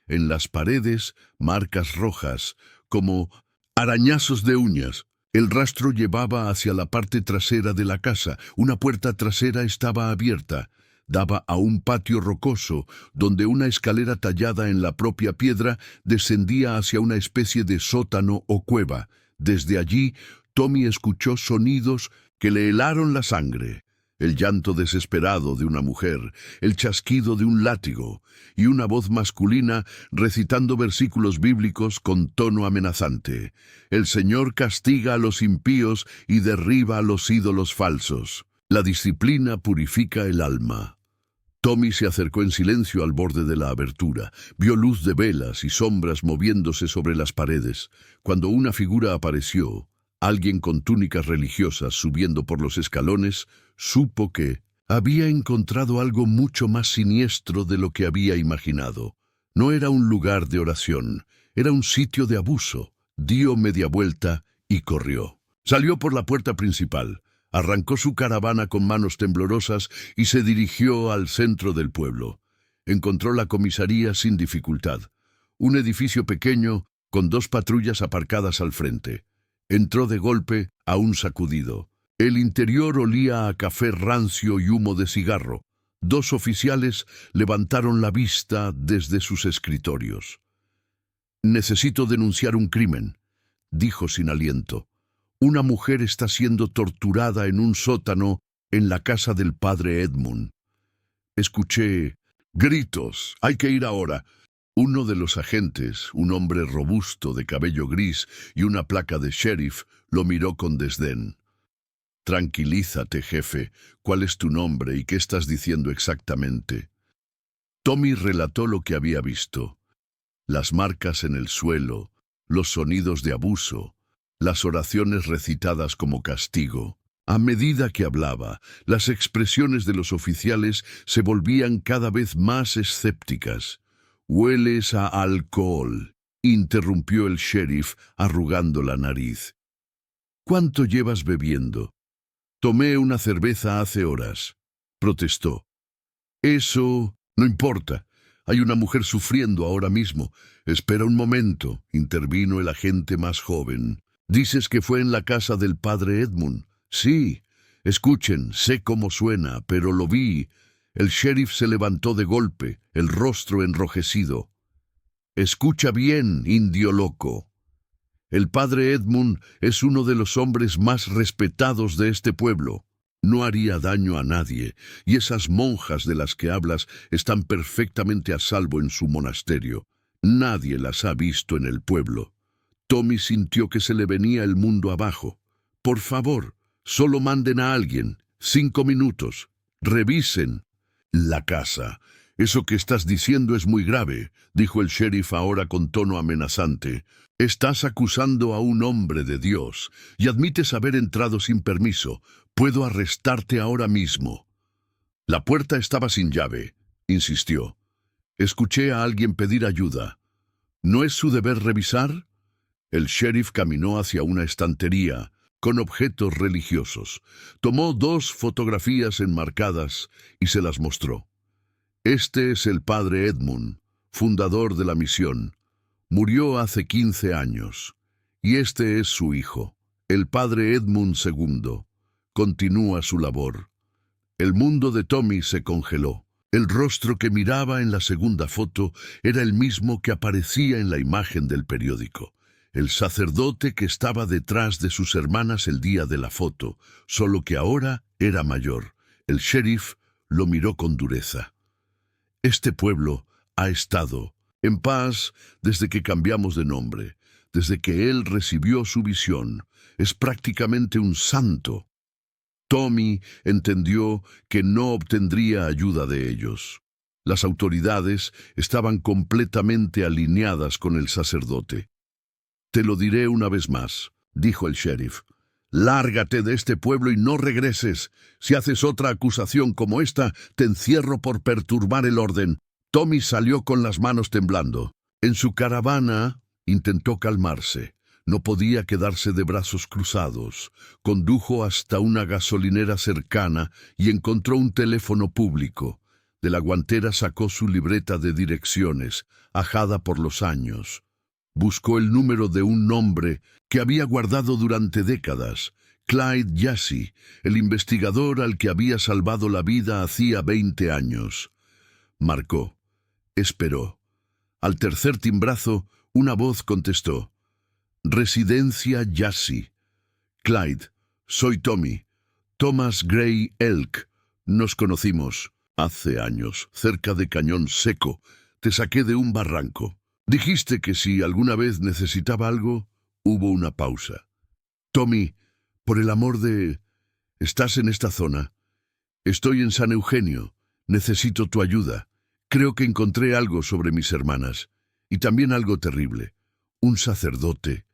En las paredes, marcas rojas, como arañazos de uñas. El rastro llevaba hacia la parte trasera de la casa. Una puerta trasera estaba abierta. Daba a un patio rocoso, donde una escalera tallada en la propia piedra descendía hacia una especie de sótano o cueva. Desde allí, Tommy escuchó sonidos que le helaron la sangre. El llanto desesperado de una mujer, el chasquido de un látigo y una voz masculina recitando versículos bíblicos con tono amenazante. El Señor castiga a los impíos y derriba a los ídolos falsos. La disciplina purifica el alma. Tommy se acercó en silencio al borde de la abertura. Vio luz de velas y sombras moviéndose sobre las paredes. Cuando una figura apareció, alguien con túnicas religiosas subiendo por los escalones, supo que había encontrado algo mucho más siniestro de lo que había imaginado. No era un lugar de oración, era un sitio de abuso. Dio media vuelta y corrió. Salió por la puerta principal, arrancó su caravana con manos temblorosas y se dirigió al centro del pueblo. Encontró la comisaría sin dificultad, un edificio pequeño con 2 patrullas aparcadas al frente. Entró de golpe, aún sacudido. El interior olía a café rancio y humo de cigarro. 2 oficiales levantaron la vista desde sus escritorios. «Necesito denunciar un crimen», dijo sin aliento. «Una mujer está siendo torturada en un sótano en la casa del padre Edmund». Escuché gritos. «Hay que ir ahora». Uno de los agentes, un hombre robusto de cabello gris y una placa de sheriff, lo miró con desdén. «Tranquilízate, jefe. ¿Cuál es tu nombre y qué estás diciendo exactamente?» Tommy relató lo que había visto. Las marcas en el suelo, los sonidos de abuso, las oraciones recitadas como castigo. A medida que hablaba, las expresiones de los oficiales se volvían cada vez más escépticas. «Hueles a alcohol», interrumpió el sheriff, arrugando la nariz. «¿Cuánto llevas bebiendo?» «Tomé una cerveza hace horas», protestó. «Eso no importa. Hay una mujer sufriendo ahora mismo». «Espera un momento», intervino el agente más joven. «¿Dices que fue en la casa del padre Edmund?» «Sí. Escuchen, sé cómo suena, pero lo vi». El sheriff se levantó de golpe, el rostro enrojecido. «Escucha bien, indio loco. El padre Edmund es uno de los hombres más respetados de este pueblo. No haría daño a nadie, y esas monjas de las que hablas están perfectamente a salvo en su monasterio. Nadie las ha visto en el pueblo». Tommy sintió que se le venía el mundo abajo. «Por favor, solo manden a alguien. 5 minutos. Revisen la casa». «Eso que estás diciendo es muy grave», dijo el sheriff ahora con tono amenazante. «Estás acusando a un hombre de Dios y admites haber entrado sin permiso. Puedo arrestarte ahora mismo». «La puerta estaba sin llave», insistió. «Escuché a alguien pedir ayuda. ¿No es su deber revisar?» El sheriff caminó hacia una estantería, con objetos religiosos. Tomó 2 fotografías enmarcadas y se las mostró. Este es el padre Edmund, fundador de la misión. Murió hace 15 años. Y este es su hijo, el padre Edmund II. Continúa su labor. El mundo de Tommy se congeló. El rostro que miraba en la segunda foto era el mismo que aparecía en la imagen del periódico. El sacerdote que estaba detrás de sus hermanas el día de la foto, solo que ahora era mayor. El sheriff lo miró con dureza. Este pueblo ha estado en paz desde que cambiamos de nombre, desde que él recibió su visión. Es prácticamente un santo. Tommy entendió que no obtendría ayuda de ellos. Las autoridades estaban completamente alineadas con el sacerdote. «Te lo diré una vez más», dijo el sheriff. «Lárgate de este pueblo y no regreses. Si haces otra acusación como esta, te encierro por perturbar el orden». Tommy salió con las manos temblando. En su caravana intentó calmarse. No podía quedarse de brazos cruzados. Condujo hasta una gasolinera cercana y encontró un teléfono público. De la guantera sacó su libreta de direcciones, ajada por los años. Buscó el número de un nombre que había guardado durante décadas. Clyde Jassy, el investigador al que había salvado la vida hacía 20 años. Marcó. Esperó. Al tercer timbrazo, una voz contestó. «Residencia Jassy. Clyde, soy Tommy. Thomas Gray Elk. Nos conocimos hace años, cerca de Cañón Seco. Te saqué de un barranco. Dijiste que si alguna vez necesitaba algo». Hubo una pausa. «Tommy, por el amor de... ¿Estás en esta zona?» «Estoy en San Eugenio. Necesito tu ayuda. Creo que encontré algo sobre mis hermanas. Y también algo terrible. Un sacerdote.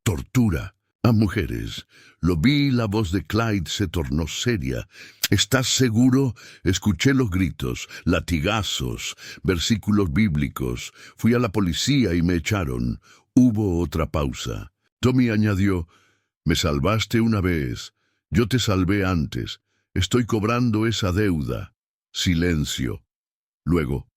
Tortura a mujeres». Lo vi, la voz de Clyde se tornó seria. «¿Estás seguro?» Escuché los gritos, latigazos, versículos bíblicos. Fui a la policía y me echaron. Hubo otra pausa. Tommy añadió, «Me salvaste una vez. Yo te salvé antes. Estoy cobrando esa deuda». Silencio. Luego,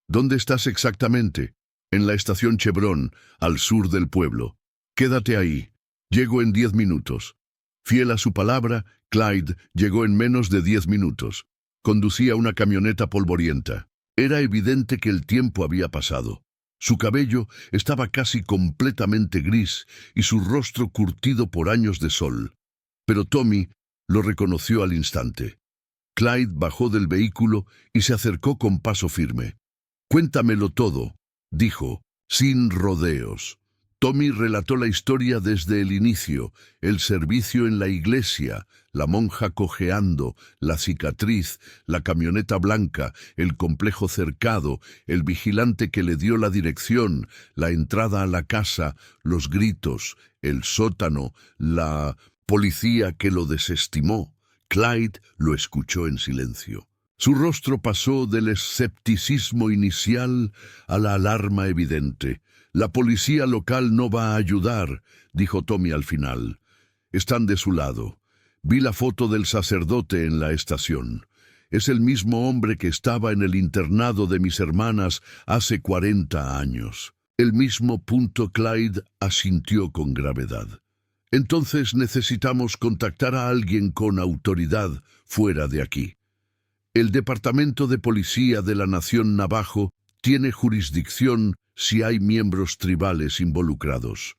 «¿Dónde estás exactamente?» «En la estación Chevron, al sur del pueblo». «Quédate ahí. Llego en 10 minutos». Fiel a su palabra, Clyde llegó en menos de 10 minutos. Conducía una camioneta polvorienta. Era evidente que el tiempo había pasado. Su cabello estaba casi completamente gris y su rostro curtido por años de sol. Pero Tommy lo reconoció al instante. Clyde bajó del vehículo y se acercó con paso firme. «Cuéntamelo todo», dijo, sin rodeos. Tommy relató la historia desde el inicio, el servicio en la iglesia, la monja cojeando, la cicatriz, la camioneta blanca, el complejo cercado, el vigilante que le dio la dirección, la entrada a la casa, los gritos, el sótano, la policía que lo desestimó. Clyde lo escuchó en silencio. Su rostro pasó del escepticismo inicial a la alarma evidente. «La policía local no va a ayudar», dijo Tommy al final. «Están de su lado. Vi la foto del sacerdote en la estación. Es el mismo hombre que estaba en el internado de mis hermanas hace 40 años». «El mismo punto», Clyde asintió con gravedad. «Entonces necesitamos contactar a alguien con autoridad fuera de aquí. El Departamento de Policía de la Nación Navajo tiene jurisdicción si hay miembros tribales involucrados.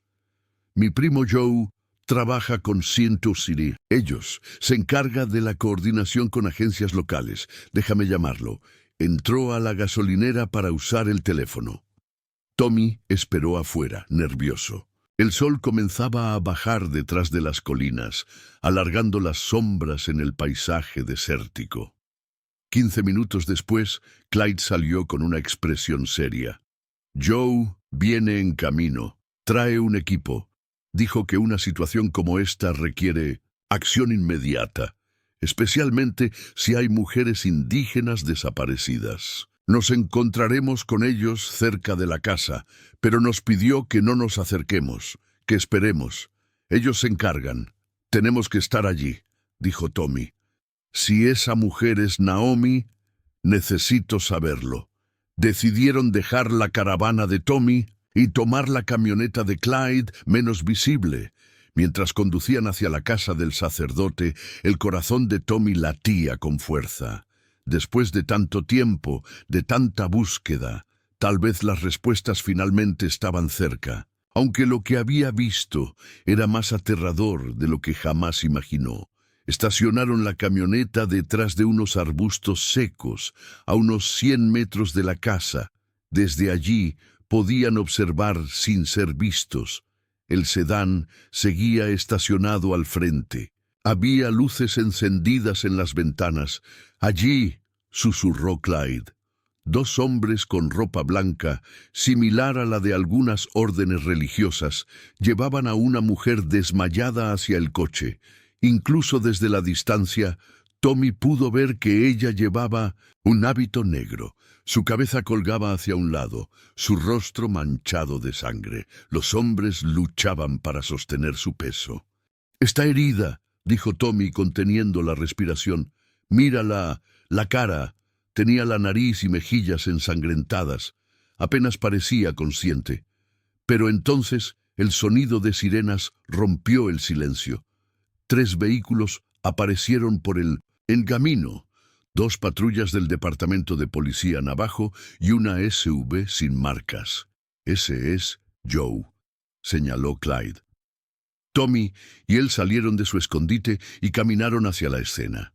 Mi primo Joe trabaja con Center City. Ellos se encargan de la coordinación con agencias locales. Déjame llamarlo». Entró a la gasolinera para usar el teléfono. Tommy esperó afuera, nervioso. El sol comenzaba a bajar detrás de las colinas, alargando las sombras en el paisaje desértico. 15 minutos después, Clyde salió con una expresión seria. «Joe viene en camino. Trae un equipo. Dijo que una situación como esta requiere acción inmediata, especialmente si hay mujeres indígenas desaparecidas. Nos encontraremos con ellos cerca de la casa, pero nos pidió que no nos acerquemos, que esperemos. Ellos se encargan». Tenemos que estar allí, dijo Tommy. Si esa mujer es Naomi, necesito saberlo. Decidieron dejar la caravana de Tommy y tomar la camioneta de Clyde menos visible. Mientras conducían hacia la casa del sacerdote, el corazón de Tommy latía con fuerza. Después de tanto tiempo, de tanta búsqueda, tal vez las respuestas finalmente estaban cerca, aunque lo que había visto era más aterrador de lo que jamás imaginó. Estacionaron la camioneta detrás de unos arbustos secos, a unos 100 metros de la casa. Desde allí podían observar sin ser vistos. El sedán seguía estacionado al frente. Había luces encendidas en las ventanas. Allí, susurró Clyde. Dos hombres con ropa blanca, similar a la de algunas órdenes religiosas, llevaban a una mujer desmayada hacia el coche. Incluso desde la distancia, Tommy pudo ver que ella llevaba un hábito negro. Su cabeza colgaba hacia un lado, su rostro manchado de sangre. Los hombres luchaban para sostener su peso. «Está herida», dijo Tommy conteniendo la respiración. «Mírala, la cara». Tenía la nariz y mejillas ensangrentadas. Apenas parecía consciente. Pero entonces el sonido de sirenas rompió el silencio. 3 vehículos aparecieron por el camino. 2 patrullas del departamento de policía navajo y una SUV sin marcas. «Ese es Joe», señaló Clyde. Tommy y él salieron de su escondite y caminaron hacia la escena.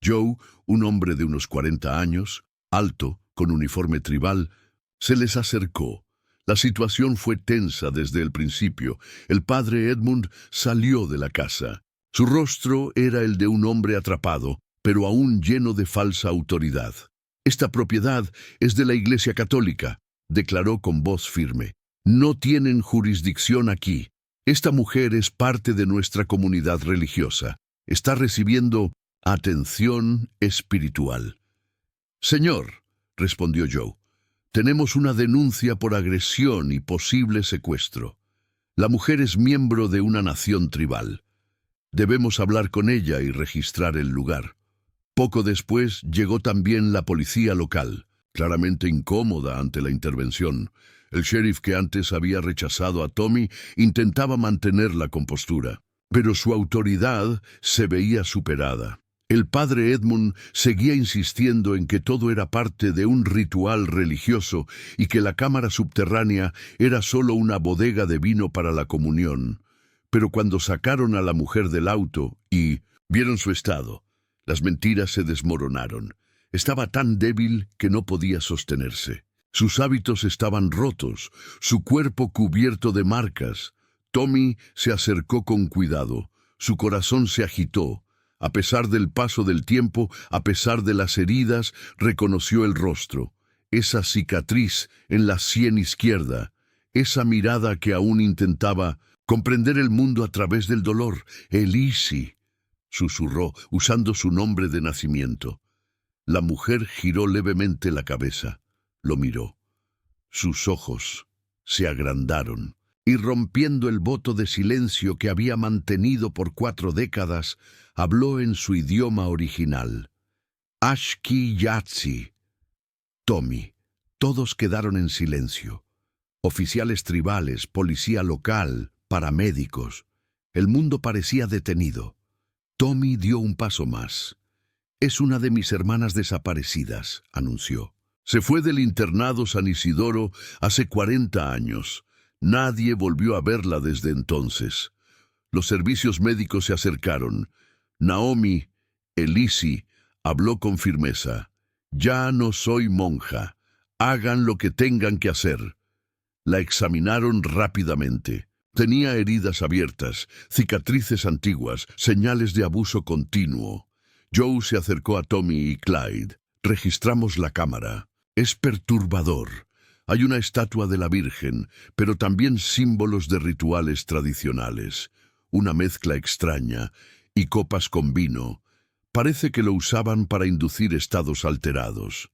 Joe, un hombre de unos 40 años, alto, con uniforme tribal, se les acercó. La situación fue tensa desde el principio. El padre Edmund salió de la casa. Su rostro era el de un hombre atrapado, pero aún lleno de falsa autoridad. «Esta propiedad es de la Iglesia Católica», declaró con voz firme. «No tienen jurisdicción aquí. Esta mujer es parte de nuestra comunidad religiosa. Está recibiendo atención espiritual». «Señor», respondió Joe, «tenemos una denuncia por agresión y posible secuestro. La mujer es miembro de una nación tribal. Debemos hablar con ella y registrar el lugar». Poco después llegó también la policía local, claramente incómoda ante la intervención. El sheriff, que antes había rechazado a Tommy, intentaba mantener la compostura, pero su autoridad se veía superada. El padre Edmund seguía insistiendo en que todo era parte de un ritual religioso y que la cámara subterránea era solo una bodega de vino para la comunión. Pero cuando sacaron a la mujer del auto y vieron su estado, las mentiras se desmoronaron. Estaba tan débil que no podía sostenerse. Sus hábitos estaban rotos, su cuerpo cubierto de marcas. Tommy se acercó con cuidado. Su corazón se agitó. A pesar del paso del tiempo, a pesar de las heridas, reconoció el rostro. Esa cicatriz en la sien izquierda, esa mirada que aún intentaba comprender el mundo a través del dolor. «Elise», susurró, usando su nombre de nacimiento. La mujer giró levemente la cabeza. Lo miró. Sus ojos se agrandaron y, rompiendo el voto de silencio que había mantenido por 4 décadas, habló en su idioma original. «Ashki Yatsi». «Tommy». Todos quedaron en silencio. Oficiales tribales, policía local, paramédicos. El mundo parecía detenido. Tommy dio un paso más. «Es una de mis hermanas desaparecidas», anunció. «Se fue del internado San Isidoro hace 40 años. Nadie volvió a verla desde entonces». Los servicios médicos se acercaron. Naomi, Elise, habló con firmeza. «Ya no soy monja. Hagan lo que tengan que hacer». La examinaron rápidamente. Tenía heridas abiertas, cicatrices antiguas, señales de abuso continuo. Joe se acercó a Tommy y Clyde. «Registramos la cámara. Es perturbador. Hay una estatua de la Virgen, pero también símbolos de rituales tradicionales. Una mezcla extraña y copas con vino. Parece que lo usaban para inducir estados alterados».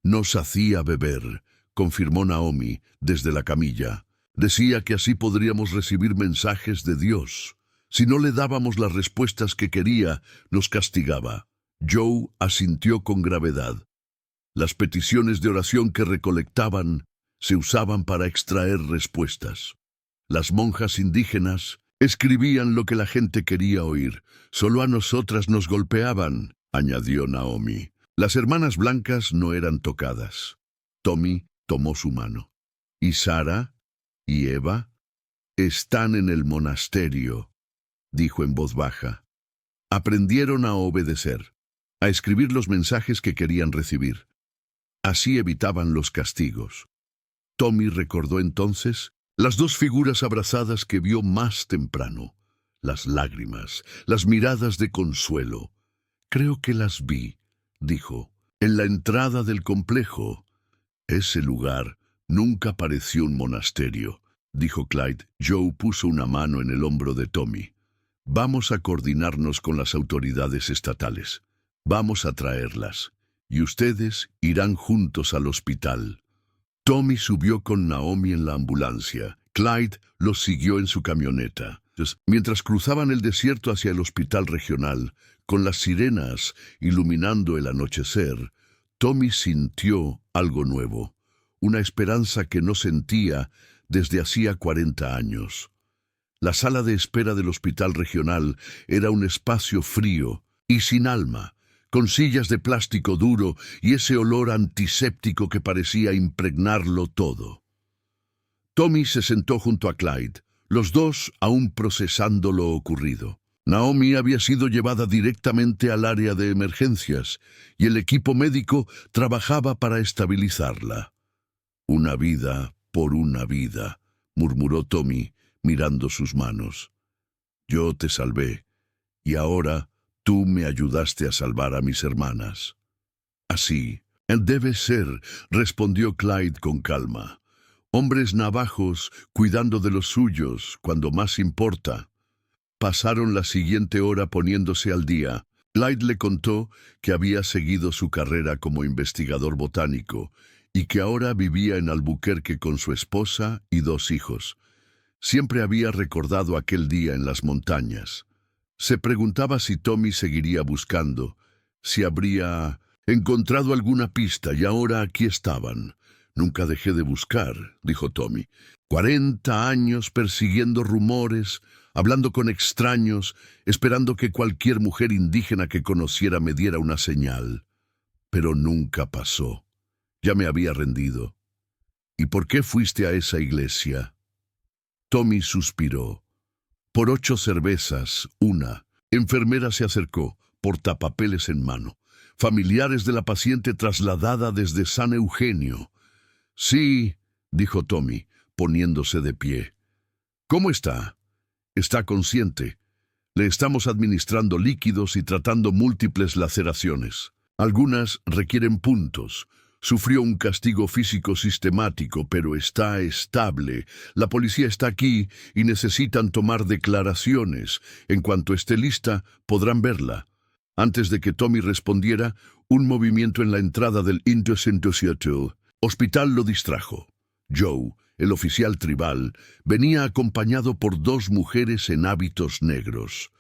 «Nos hacía beber», confirmó Naomi desde la camilla. «Decía que así podríamos recibir mensajes de Dios». Si no le dábamos las respuestas que quería, nos castigaba. Joe asintió con gravedad. Las peticiones de oración que recolectaban se usaban para extraer respuestas. Las monjas indígenas escribían lo que la gente quería oír. Solo a nosotras nos golpeaban, añadió Naomi. Las hermanas blancas no eran tocadas. Tommy tomó su mano. ¿Y Sara y Eva? Están en el monasterio, dijo en voz baja. Aprendieron a obedecer, a escribir los mensajes que querían recibir. Así evitaban los castigos. Tommy recordó entonces las dos figuras abrazadas que vio más temprano, las lágrimas, las miradas de consuelo. Creo que las vi, dijo, en la entrada del complejo. Ese lugar nunca pareció un monasterio, dijo Clyde. Joe puso una mano en el hombro de Tommy. Vamos a coordinarnos con las autoridades estatales. Vamos a traerlas, y ustedes irán juntos al hospital. Tommy subió con Naomi en la ambulancia. Clyde los siguió en su camioneta. Mientras cruzaban el desierto hacia el hospital regional, con las sirenas iluminando el anochecer, Tommy sintió algo nuevo, una esperanza que no sentía desde hacía 40 años. La sala de espera del hospital regional era un espacio frío y sin alma, con sillas de plástico duro y ese olor antiséptico que parecía impregnarlo todo. Tommy se sentó junto a Clyde, los dos aún procesando lo ocurrido. Naomi había sido llevada directamente al área de emergencias y el equipo médico trabajaba para estabilizarla. Una vida por una vida, murmuró Tommy, mirando sus manos. Yo te salvé, y ahora tú me ayudaste a salvar a mis hermanas. Así, debe ser, respondió Clyde con calma. Hombres navajos cuidando de los suyos cuando más importa. Pasaron la siguiente hora poniéndose al día. Clyde le contó que había seguido su carrera como investigador botánico y que ahora vivía en Albuquerque con su esposa y 2 hijos. Siempre había recordado aquel día en las montañas. Se preguntaba si Tommy seguiría buscando, si habría encontrado alguna pista, y ahora aquí estaban. Nunca dejé de buscar, dijo Tommy. 40 años persiguiendo rumores, hablando con extraños, esperando que cualquier mujer indígena que conociera me diera una señal. Pero nunca pasó. Ya me había rendido. ¿Y por qué fuiste a esa iglesia? Tommy suspiró. Por 8 cervezas, una. Enfermera se acercó, portapapeles en mano. Familiares de la paciente trasladada desde San Eugenio. Sí, dijo Tommy, poniéndose de pie. ¿Cómo está? Está consciente. Le estamos administrando líquidos y tratando múltiples laceraciones. Algunas requieren puntos. Sufrió un castigo físico sistemático, pero está estable. La policía está aquí y necesitan tomar declaraciones. En cuanto esté lista, podrán verla. Antes de que Tommy respondiera, un movimiento en la entrada del Intercentro Hospital lo distrajo. Joe, el oficial tribal, venía acompañado por 2 mujeres en hábitos negros.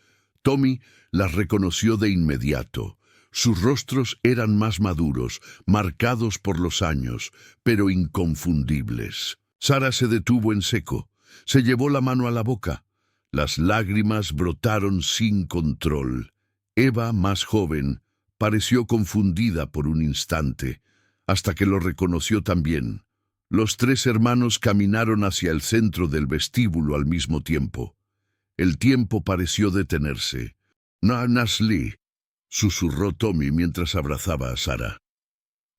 Tommy las reconoció de inmediato. Sus rostros eran más maduros, marcados por los años, pero inconfundibles. Sara se detuvo en seco. Se llevó la mano a la boca. Las lágrimas brotaron sin control. Eva, más joven, pareció confundida por un instante, hasta que lo reconoció también. Los 3 hermanos caminaron hacia el centro del vestíbulo al mismo tiempo. El tiempo pareció detenerse. Nasli, susurró Tommy mientras abrazaba a Sara.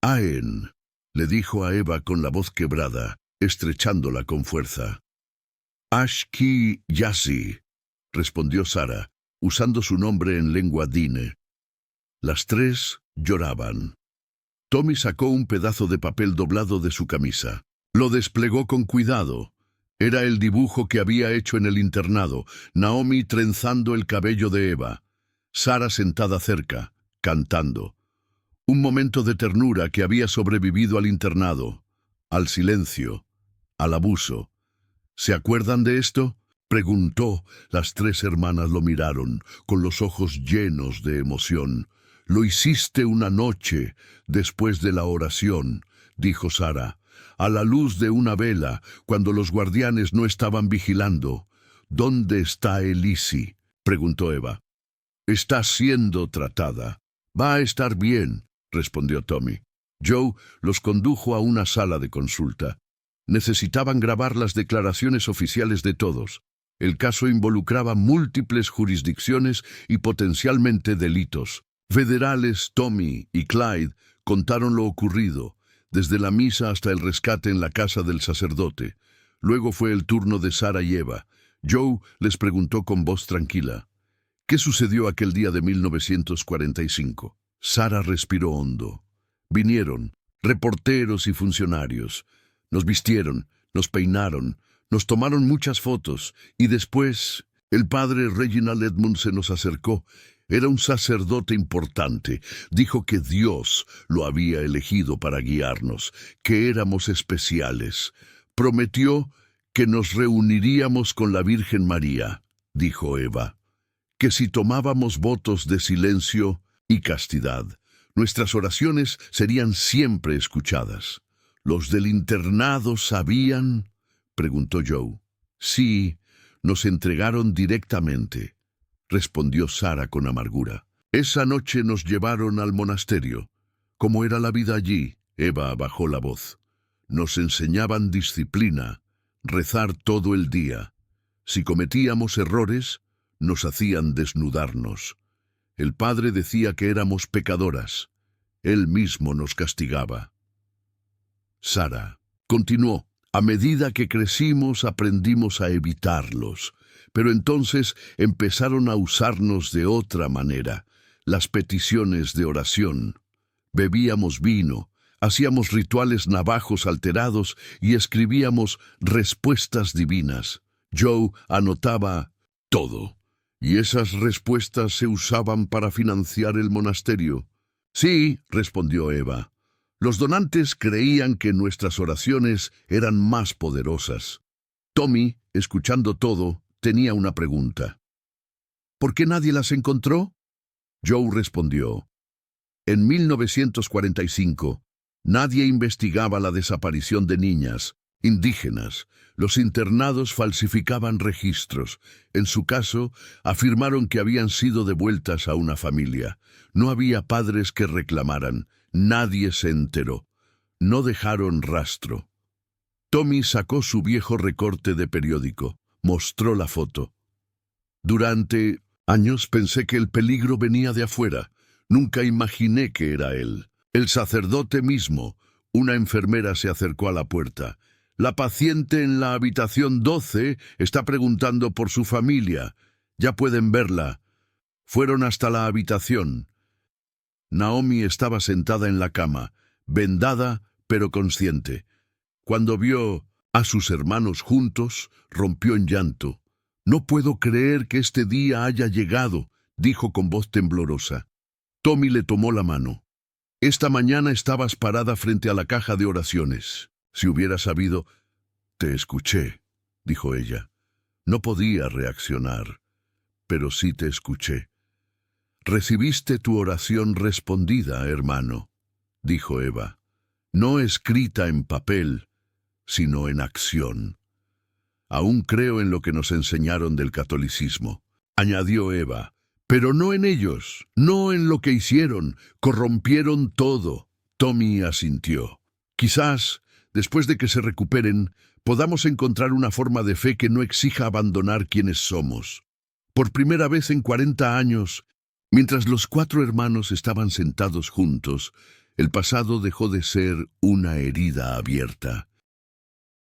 Aen, le dijo a Eva con la voz quebrada, estrechándola con fuerza. Ashki Yasi, respondió Sara, usando su nombre en lengua dine. Las 3 lloraban. Tommy sacó un pedazo de papel doblado de su camisa. Lo desplegó con cuidado. Era el dibujo que había hecho en el internado, Naomi trenzando el cabello de Eva. Sara sentada cerca, cantando. Un momento de ternura que había sobrevivido al internado, al silencio, al abuso. ¿Se acuerdan de esto? Preguntó. Las tres hermanas lo miraron, con los ojos llenos de emoción. «Lo hiciste una noche, después de la oración», dijo Sara, «a la luz de una vela, cuando los guardianes no estaban vigilando». «¿Dónde está Elise?», preguntó Eva. «Está siendo tratada. Va a estar bien», respondió Tommy. Joe los condujo a una sala de consulta. Necesitaban grabar las declaraciones oficiales de todos. El caso involucraba múltiples jurisdicciones y potencialmente delitos. Federales Tommy y Clyde contaron lo ocurrido, desde la misa hasta el rescate en la casa del sacerdote. Luego fue el turno de Sara y Eva. Joe les preguntó con voz tranquila: «¿Qué sucedió aquel día de 1945? Sara respiró hondo. «Vinieron reporteros y funcionarios. Nos vistieron, nos peinaron, nos tomaron muchas fotos y después el padre Reginald Edmund se nos acercó. Era un sacerdote importante. Dijo que Dios lo había elegido para guiarnos, que éramos especiales. Prometió que nos reuniríamos con la Virgen María», dijo Eva, «que si tomábamos votos de silencio y castidad, nuestras oraciones serían siempre escuchadas». «¿Los del internado sabían?», preguntó Joe. «Sí, nos entregaron directamente», respondió Sara con amargura. «Esa noche nos llevaron al monasterio. ¿Cómo era la vida allí?», Eva bajó la voz. «Nos enseñaban disciplina, rezar todo el día. Si cometíamos errores, nos hacían desnudarnos. El padre decía que éramos pecadoras. Él mismo nos castigaba». Sara continuó: «A medida que crecimos aprendimos a evitarlos, pero entonces empezaron a usarnos de otra manera. Las peticiones de oración. Bebíamos vino, hacíamos rituales navajos alterados y escribíamos respuestas divinas. Joe anotaba todo. ¿Y esas respuestas se usaban para financiar el monasterio?». «Sí», respondió Eva. «Los donantes creían que nuestras oraciones eran más poderosas». Tommy, escuchando todo, tenía una pregunta. «¿Por qué nadie las encontró?». Joe respondió: «En 1945, nadie investigaba la desaparición de niñas indígenas. Los internados falsificaban registros. En su caso, afirmaron que habían sido devueltas a una familia. No había padres que reclamaran. Nadie se enteró. No dejaron rastro». Tommy sacó su viejo recorte de periódico. Mostró la foto. «Durante años pensé que el peligro venía de afuera. Nunca imaginé que era él. El sacerdote mismo». Una enfermera se acercó a la puerta. «La paciente en la habitación 12 está preguntando por su familia. Ya pueden verla». Fueron hasta la habitación. Naomi estaba sentada en la cama, vendada pero consciente. Cuando vio a sus hermanos juntos, rompió en llanto. «No puedo creer que este día haya llegado», dijo con voz temblorosa. Tommy le tomó la mano. «Esta mañana estabas parada frente a la caja de oraciones. Si hubiera sabido...». «Te escuché», dijo ella. «No podía reaccionar, pero sí te escuché». «Recibiste tu oración respondida, hermano», dijo Eva. «No escrita en papel, sino en acción. Aún creo en lo que nos enseñaron del catolicismo», añadió Eva. «Pero no en ellos, no en lo que hicieron. Corrompieron todo». Tommy asintió. «Quizás, después de que se recuperen, podamos encontrar una forma de fe que no exija abandonar quienes somos». Por primera vez en 40 años, mientras los 4 hermanos estaban sentados juntos, el pasado dejó de ser una herida abierta.